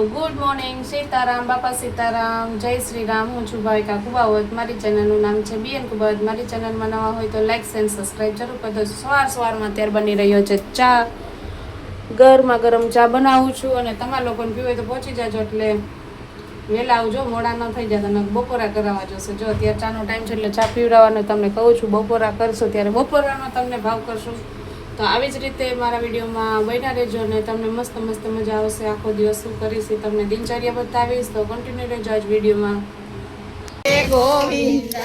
Good morning, Sitaram, બાપા સીતારામ, જય શ્રી રામ. હું છું ભાવિકા કુબાવત. મારી ચેનલનું નામ છે બીએન કુબાવત. મારી ચેનલમાં નવા હોય તો લાઈક એન્ડ સબસ્ક્રાઈબ જરૂર કરજો. સવારમાં અત્યારે બની રહ્યો છે ચા. ગરમા ગરમ ચા બનાવું છું અને તમારા લોકોને પીવું હોય તો પહોંચી જાજો, એટલે વહેલા આવજો, મોડા ન થઈ જાય. તમે બપોરા કરાવવા જશે. જો અત્યારે ચાનો ટાઈમ છે એટલે ચા પીવડાવવાનો તમને કહું છું. બપોરા કરશો ત્યારે બપોરાનો તમને ભાવ કરશું. તો આવી જ રીતે મારા વિડીયોમાં બન્યા રહેજો અને તમને મસ્ત મસ્ત મજા આવશે. આખો દિવસ શું કરીશ એ તમને દિનચર્યા બતાવીશ, તો કન્ટિન્યુ રહેજો આજ વિડીયોમાં. ગોવિંદ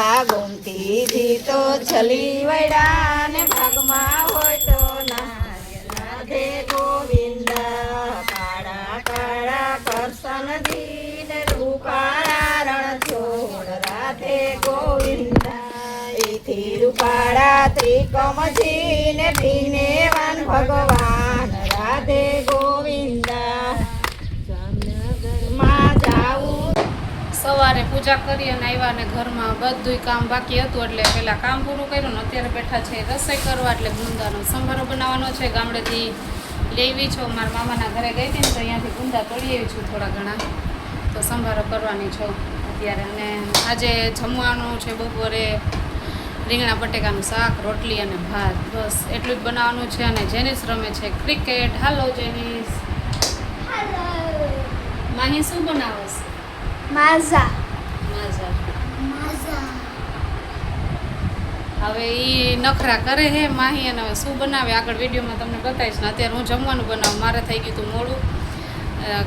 આ ગોમતી તો છલી વૈડા ને ભાગમાં હોય તો ના રાધે ગોવિંદ કાળા કાળા કરશન દીન રૂપાળા રણ છોડ રાધે ગોવિંદ એથી રૂપાળા ત્રિકમજી ને ભીને વાન ભગવાન રાધે ગોવિંદ જામનગરમાં જાવું. સવારે પૂજા કરી અને આવ્યા અને ઘરમાં બધું કામ બાકી હતું એટલે પહેલાં કામ પૂરું કર્યું ને અત્યારે બેઠા છે રસોઈ કરવા. એટલે ગુંદાનો સંભારો બનાવવાનો છે. ગામડેથી લેવી છું, મારા મામાના ઘરે ગઈ હતી ને તો અહીંયાથી ગુંદા તોડી આવી છું થોડા ઘણા, તો સંભારો કરવાની છું અત્યારે. અને આજે જમવાનું છે બપોરે રીંગણા બટેકાનું શાક, રોટલી અને ભાત, બસ એટલું જ બનાવવાનું છે. અને જેનિસ રમે છે ક્રિકેટ. હાલો જેનિસ. માહી શું બનાવસ? માઝા. હવે એ નખરા કરે હે માહી, અને હવે શું બનાવે આગળ વિડીયોમાં તમને બતાવીશ. ને અત્યારે હું જમવાનું બનાવું. મારે થઈ ગયું હતું મોડું,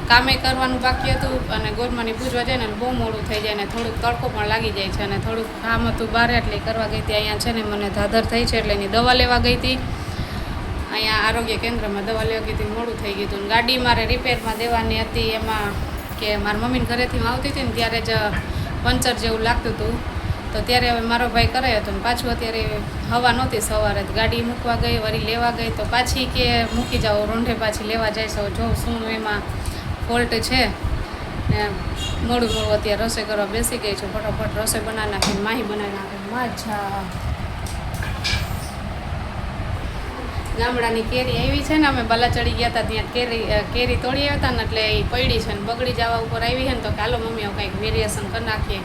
કામે કરવાનું બાકી હતું અને ગોરમાની પૂજવા જાય ને બહુ મોડું થઈ જાય ને થોડુંક તડકો પણ લાગી જાય છે અને થોડુંક કામ હતું બહાર એટલે કરવા ગઈ હતી. અહીંયા છે ને મને ધાધર થઈ છે એટલે એની દવા લેવા ગઈ હતી. અહીંયા આરોગ્ય કેન્દ્રમાં દવા લેવા ગઈ હતી, મોડું થઈ ગયું હતું. ગાડી મારે રિપેરમાં દેવાની હતી. એમાં કે મારા મમ્મીને ઘરેથી આવતી હતી ને ત્યારે જ પંચર જેવું લાગતું હતું, તો ત્યારે હવે મારો ભાઈ કરાયો હતો ને પાછું અત્યારે હવા નહોતી સવારે, ગાડી મૂકવા ગઈ, વળી લેવા ગઈ તો પાછી કે મૂકી જાઓ રોંઢે, પાછી લેવા જાય છે. જો શું એમાં ફોલ્ટ છે ને મોડું અત્યારે રસોઈ કરવા બેસી ગઈ છું. ફટાફટ રસોઈ બનાવી નાખીને માહી બનાવી નાખે. મજા. ગામડાની કેરી આવી છે ને, અમે બાલા ચડી ગયા હતા ત્યાં કેરી તોડી આવ્યા હતા ને એટલે એ પડી છે ને બગડી જવા ઉપર આવી છે ને, તો કાલો મમ્મી કંઈક વેરિએશન કરી નાખીએ.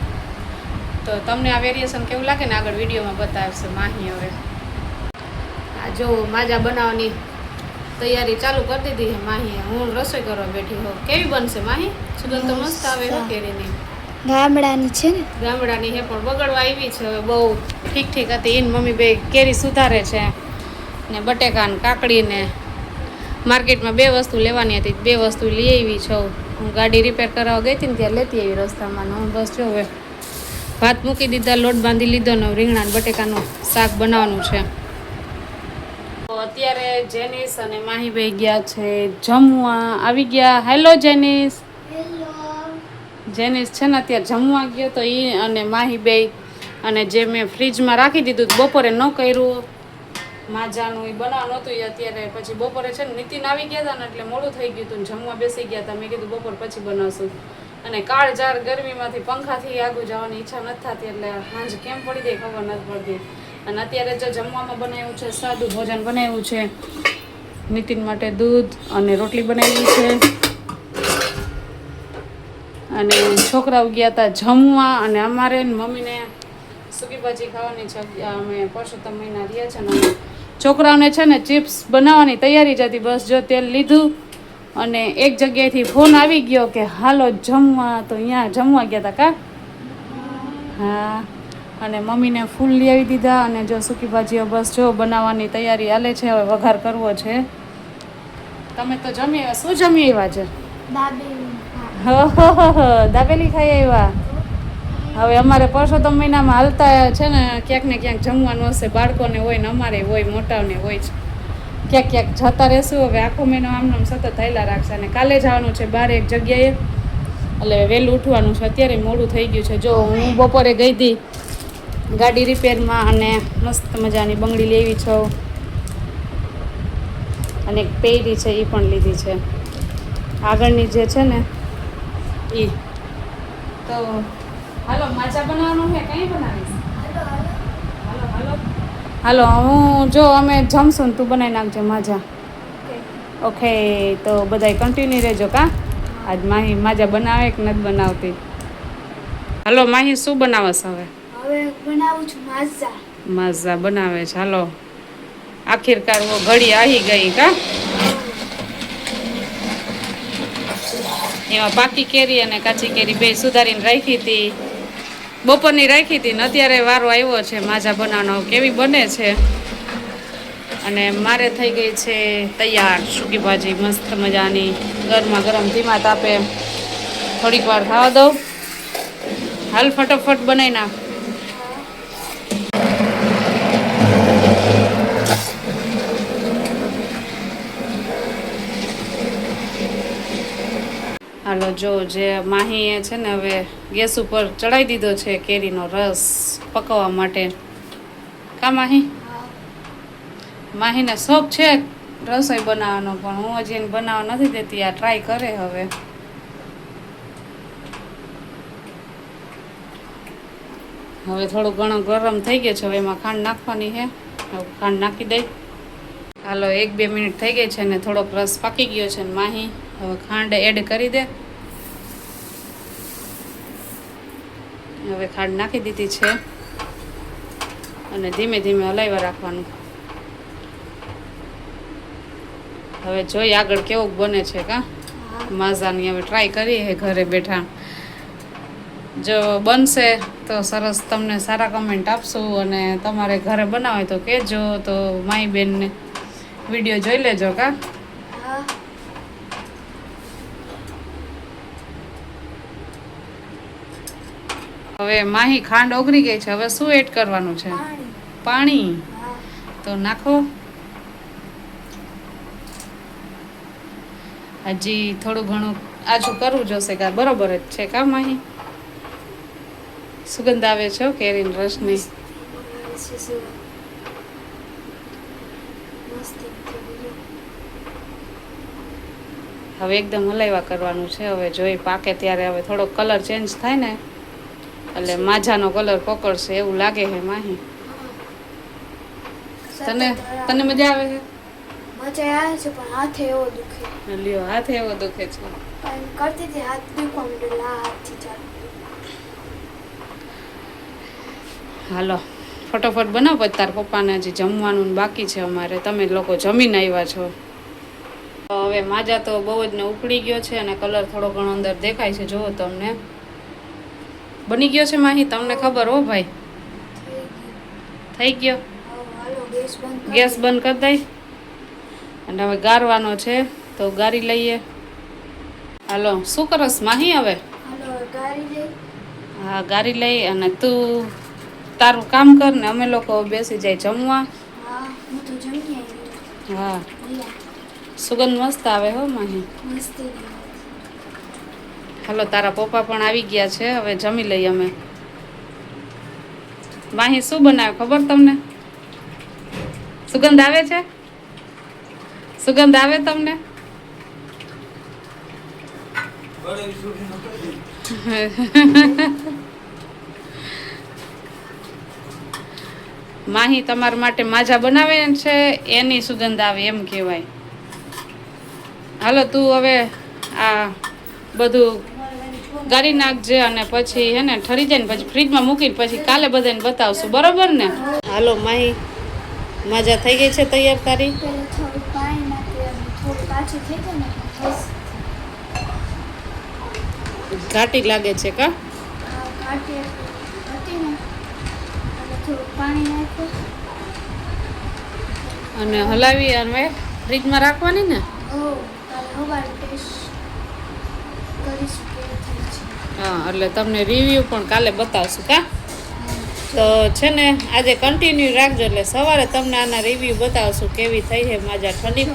તો તમને આ વેરિએશન કેવું લાગે ને આગળ વિડીયોમાં બતાવશે માહી. હવે આ જો માજા બનાવવાની તૈયારી ચાલુ કરી દીધી છે માહીએ. હું રસોઈ કરવા બેઠી હોઉં. કેવી બનશે માહી? સુગંધ તો મસ્ત આવે હો કેરીની. ગામડાની છે ને? ગામડાની હે પણ બગડવા આવી છે હવે. બહુ ઠીક ઠીક હતી. એને મમ્મી બે કેરી સુધારે છે ને બટેકા ને કાકડી ને માર્કેટમાં 2 વસ્તુ લેવાની હતી, 2 વસ્તુ લઈ આવી છું. હું ગાડી રિપેર કરાવવા ગઈ હતી ને ત્યારે લેતી આવી રસ્તામાં. હું બસ જો હવે ભાત મૂકી દીધા, લોટ બાંધી લીધો ને રીંગણા ને બટેકાનું શાક બનાવવાનું છે. તો અત્યારે જેનિસ અને માહીભાઈ ગયા છે જમવા. આવી ગયા. હેલો જેનિસ. જેનિસ છે ને અત્યારે જમવા ગયો તો એ અને માહીભાઈ, અને જે મેં ફ્રીજમાં રાખી દીધું બપોરે ન કર્યું માજાનું એ બનાવવાનું હતું એ અત્યારે પછી બપોરે છે ને નીતિન આવી ગયા હતા ને એટલે મોડું થઈ ગયું હતું ને જમવા બેસી ગયા હતા. મેં કીધું બપોર પછી બનાવશું. અને કાળઝાળ ગરમીમાંથી પંખાથી આગળ જવાની ઈચ્છા નથી થતી એટલે સાંજ કેમ પડી જાય ખબર નથી પડતી. અને અત્યારે જો જમવામાં બનાવ્યું છે સાદું ભોજન બનાવ્યું છે. નીતિન માટે દૂધ અને રોટલી બનાવી છે. અને છોકરાઓ ગયા હતા જમવા અને અમારે મમ્મીને સૂકી ભાજી ખાવાની છે. અમે પરસોત્તમ મહિના રહ્યા છે ને છોકરાઓને છે ને ચિપ્સ બનાવવાની તૈયારી જ હતી. બસ જો તેલ લીધું અને એક જગ્યાએથી ફોન આવી ગયો કે હાલો જમવા, તો અહીંયા જમવા ગયા હતા કા. હા, અને મમ્મીને ફૂલ લઈ આવી દીધા અને જો સૂકી ભાજીઓ બસ જો બનાવવાની તૈયારી હાલે છે. હવે વઘાર કરવો છે. તમે તો જમી આવ્યા? શું જમી આવ્યા છે? દાબેલી ખાઈ આવ્યા. હવે અમારે પરસોત્તમ મહિનામાં હાલતા છે ને ક્યાંક ને ક્યાંક જમવાનું હશે. બાળકોને હોય ને અમારે હોય, મોટાઓને હોય છે. ક્યાંક ક્યાંક જતા રહેશું. હવે આખો મહિનો આમ સતત હાલ્યા રાખશે. અને કાલે જવાનું છે બહાર એક જગ્યાએ, એટલે વહેલું ઉઠવાનું છે. અત્યારે મોડું થઈ ગયું છે. જો હું બપોરે ગઈ હતી ગાડી રિપેરમાં અને મસ્ત મજાની બંગડી લેવી છું અને એક પહેરી છે એ પણ લીધી છે. આગળની જે છે ને એ તો હાલો માજા બનાવવાનું છે. કઈ બનાવીશ? હાલો હું જો અમે જમશું ને તું બનાવી નાખજે માજા. ઓકે, તો બધાય કન્ટિન્યુ રહેજો કા. આજ માહી માજા બનાવે કે નથી બનાવતી? હાલો માહી, શું બનાવસ હવે? હવે બનાવું છું માઝા. માઝા બનાવે છે. હાલો, આખીરકાર વો ઘડી આવી ગઈ કા? એમાં પાકી કેરી અને કાચી કેરી બે સુધારીને રાખી હતી, બપોરની રાખી હતી ને અત્યારે વારો આવ્યો છે માજા બનાવવાનો. કેવી બને છે? અને મારે થઈ ગઈ છે તૈયાર સૂકી ભાજી મસ્ત મજાની, ગરમા ગરમ ધીમા તાપે થોડીક વાર ખાવા દઉં. હાલ ફટાફટ બનાવી નાખ. હાલો, જો જે માહીએ છે ને હવે ગેસ ઉપર ચડાવી દીધો છે કેરીનો રસ પકવવા માટે. કા માહી? માહીને શોખ છે રસોઈ બનાવવાનો, પણ હું હજી એને બનાવવા નથી દેતી. આ ટ્રાય કરે હવે. હવે થોડું ઘણું ગરમ થઈ ગયું છે, હવે એમાં ખાંડ નાખવાની છે. હવે ખાંડ નાખી દઈ. હાલો, 1-2 મિનિટ થઈ ગઈ છે ને થોડોક રસ પાકી ગયો છે ને માહી હવે ખાંડ એડ કરી દે. હવે ખાંડ નાખી દીધી છે અને ધીમે ધીમે હલાવ્યા રાખવાનું. હવે જોઈ આગળ કેવું બને છે કા માઝાની. હવે ટ્રાય કરી હે ઘરે બેઠા. જો બનશે તો સરસ, તમને સારા કમેન્ટ આપશું અને તમારે ઘરે બનાવે તો કહેજો. તો માઈ બેનને વિડીયો જોઈ લેજો કા. હવે માહી ખાંડ ઓગળી ગઈ છે, હવે શું એડ કરવાનું છે? પાણી. તો નાખો. હજી થોડું ઘણું આછું કરવું જોશે કા? બરોબર જ છે કા માહી? સુગંધ આવે છે કેરીના રસની. હવે એકદમ હલાવ્યા કરવાનું છે. હવે જોઈ પાકે ત્યારે હવે થોડોક કલર ચેન્જ થાય ને એટલે માજાનો કલર પકડશે એવું લાગે છે માહી. તને મજા આવે છે? મજા આવે છે, પણ હાથે એવો દુખે. લ્યો, હાથે એવો દુખે છે. કરતી હતી હાથ દુખવા માંડ્યો, હાથથી ચાલુ. હાલો ફટોફટ બનાવ, પછી તાર પપ્પાને હજી જમવાનું બાકી છે અમારે. તમે લોકો જમીને આવ્યા છો. હવે માજા તો બહુ જ ને ઉકળી ગયો છે અને કલર થોડો ઘણો અંદર દેખાય છે. જુઓ તમને બની ગયો છે માહી, તમને ખબર હો ભાઈ? થઈ ગયો. ગેસ બંધ કરી દઈ અને હવે ગારવાનો છે તો ગારી લઈએ. હાલો, શું કરસ માહી હવે? હા, ગારી લઈ અને તું તારું કામ કર ને અમે લોકો બેસી જાય જમવા. હા, સુગંધ મસ્ત આવે હો માહી. હાલો, તારા પપ્પા પણ આવી ગયા છે, હવે જમી લઈએ અમે. માહી શું બનાવે ખબર તમને? સુગંધ આવે છે? સુગંધ આવે તમને? માહી તમારા માટે માજા બનાવે છે, એની સુગંધ આવે એમ કહેવાય. હાલો, તું હવે આ બધું ગાળી નાખજે અને પછી હે ને ઠરી જાય ને પછી ફ્રીજમાં મૂકીને પછી કાલે બધાને બતાવશું, બરોબર ને? હાલો માહી, માજા થઈ ગઈ છે તૈયાર તારી? ઘાટી લાગે છે કા? અને હલાવી અને ફ્રીજમાં રાખવાની ને? હા, એટલે તમને રિવ્યુ પણ કાલે બતાવશું કા? તો છે ને આજે કન્ટિન્યુ રાખજો, એટલે સવારે તમને આના રિવ્યુ બતાવશું કેવી થઈ છે માજા. ઠંડી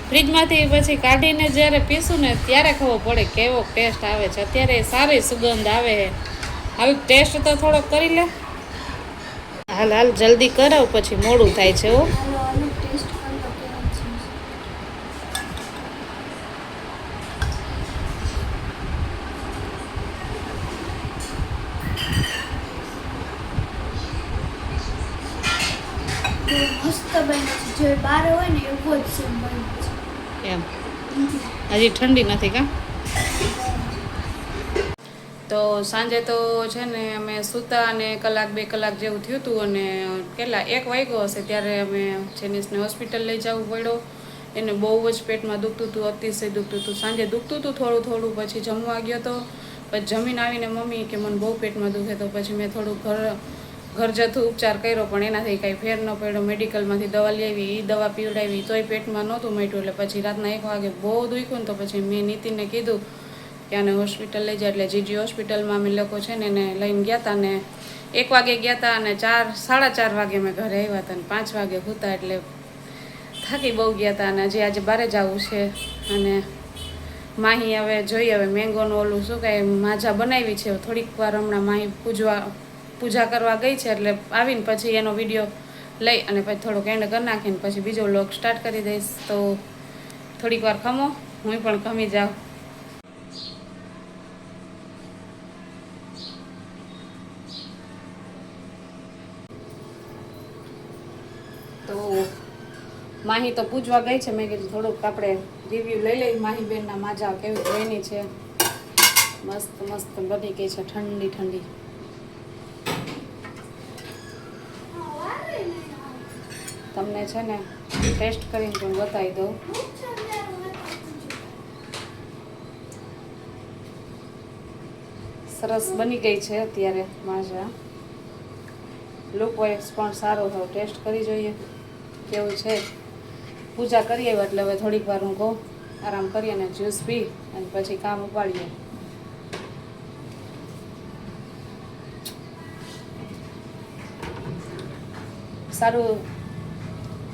ફ્રીજમાંથી પછી કાઢીને જ્યારે પીશું ને ત્યારે ખબર પડે કેવો ટેસ્ટ આવે છે. અત્યારે સારી સુગંધ આવે છે. હાલ ટેસ્ટ તો થોડોક કરી લે. હાલ હાલ જલ્દી કરાવ પછી મોડું થાય છે. હો, મસ્ત બને છે, જો બાર હોય ને એવો જ સેમ બને છે એમ હજી ઠંડી નથી કા? તો સાંજે તો છે ને અમે સૂતા અને કલાક 2 કલાક જેવું થયું હતું અને કેટલા 1 વાગ્યો હશે ત્યારે અમે જેનિસને હોસ્પિટલ લઈ જવું પડ્યો. એને બહુ જ પેટમાં દુખતું હતું, અતિશય દુખતું હતું. સાંજે દુખતું હતું થોડું થોડું, પછી જમવા ગયો તો પછી જમીને આવીને મમ્મી કે મને બહુ પેટમાં દુખે, તો પછી મેં થોડું ઘર જતું ઉપચાર કર્યો પણ એનાથી કાંઈ ફેર ન પડ્યો. મેડિકલમાંથી દવા લઈ આવી, એ દવા પીવડાવી તોય પેટમાં નહોતું મટ્યું. એટલે પછી રાતના 1 વાગે બહુ દુખ્યું ને તો પછી મેં નીતિનને કીધું કે આને હોસ્પિટલ લઈ જાય. એટલે જીજી હોસ્પિટલમાં અમે લોકો છે ને એને લઈને ગયા હતા ને 1 વાગે ગયા હતા અને 4:30 વાગે મેં ઘરે આવ્યા હતા ને 5 વાગે સૂતા. એટલે થાકી બહુ ગયા હતા અને હજી આજે બહાર જવું છે. અને માહી હવે જોઈએ, હવે મેંગોનું ઓલું શું કાંઈ માજા બનાવી છે. થોડીક વાર હમણાં માહી પૂજા કરવા ગઈ છે એટલે આવીને પછી એનો વિડીયો લઈ અને પછી થોડોક એન્ડ કરી નાખીને પછી બીજો વ્લોગ સ્ટાર્ટ કરી દઈશ. તો થોડીક વાર ખમો, હું પણ ખમી જાઉં. તો માહી તો પૂજવા ગઈ છે. મેં કીધું થોડુંક આપણે રિવ્યૂ લઈ લઈએ માહી બેનના માજા કેવી બની છે. મસ્ત મસ્ત બની ગઈ છે, ઠંડી ઠંડી. તમને છે ને ટેસ્ટ કરીને પણ બતાવી દઉં. સરસ બની ગઈ છે અત્યારે માજા. લુક વાઇઝ પણ સારો થયો. ટેસ્ટ કરી જોઈએ કેવું છે. પૂજા કરી આવ્યા એટલે હવે થોડીક વાર હું કહું આરામ કરીએ અને જ્યુસ પી અને પછી કામ ઉપાડીએ. સારું,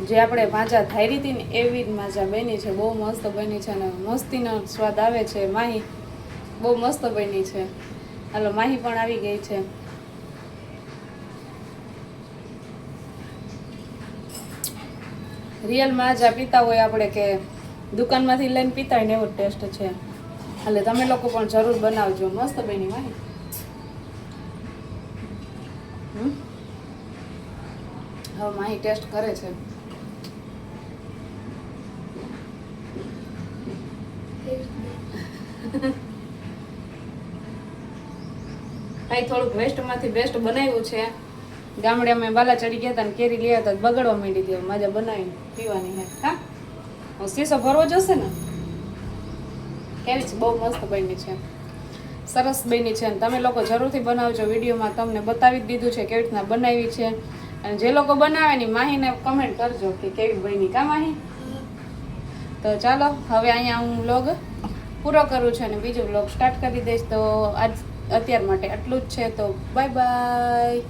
જે આપણે માજા ધારી હતી ને એવી જ માજા બની છે. બહુ મસ્ત બની છે અને મસ્તીનો સ્વાદ આવે છે. માહી બહુ મસ્ત બની છે. હાલો, માહી પણ આવી ગઈ છે. રિયલ માજા પીતા હોય આપણે કે દુકાનમાંથી લઈને પીતા હોય ને એવો ટેસ્ટ છે. એટલે તમે લોકો પણ જરૂર બનાવજો. મસ્ત બની માહી. હવે માહી ટેસ્ટ કરે છે. કાંઈ થોડુંક વેસ્ટમાંથી બેસ્ટ બનાવ્યું છે. ગામડે અમે બાલા ચડી ગયા હતા ને કેરી લઈ હતા, બગડવા માંડી હતી. મજા બનાવીને પીવાની હે. હા, શીશો ભરવો જશે ને. કેવી છે? બહુ મસ્ત બની છે, સરસ બની છે. અને તમે લોકો જરૂરથી બનાવજો. વિડીયોમાં તમને બતાવી જ દીધું છે કેવી રીતના બનાવી છે. અને જે લોકો બનાવે ને માહીને કમેન્ટ કરજો કે કેવી બની. કા માહી? તો ચાલો હવે અહીંયા હું વ્લોગ પૂરો કરું છું અને બીજો વ્લોગ સ્ટાર્ટ કરી દઈશ. તો અત્યાર માટે આટલું જ છે. તો બાય બાય.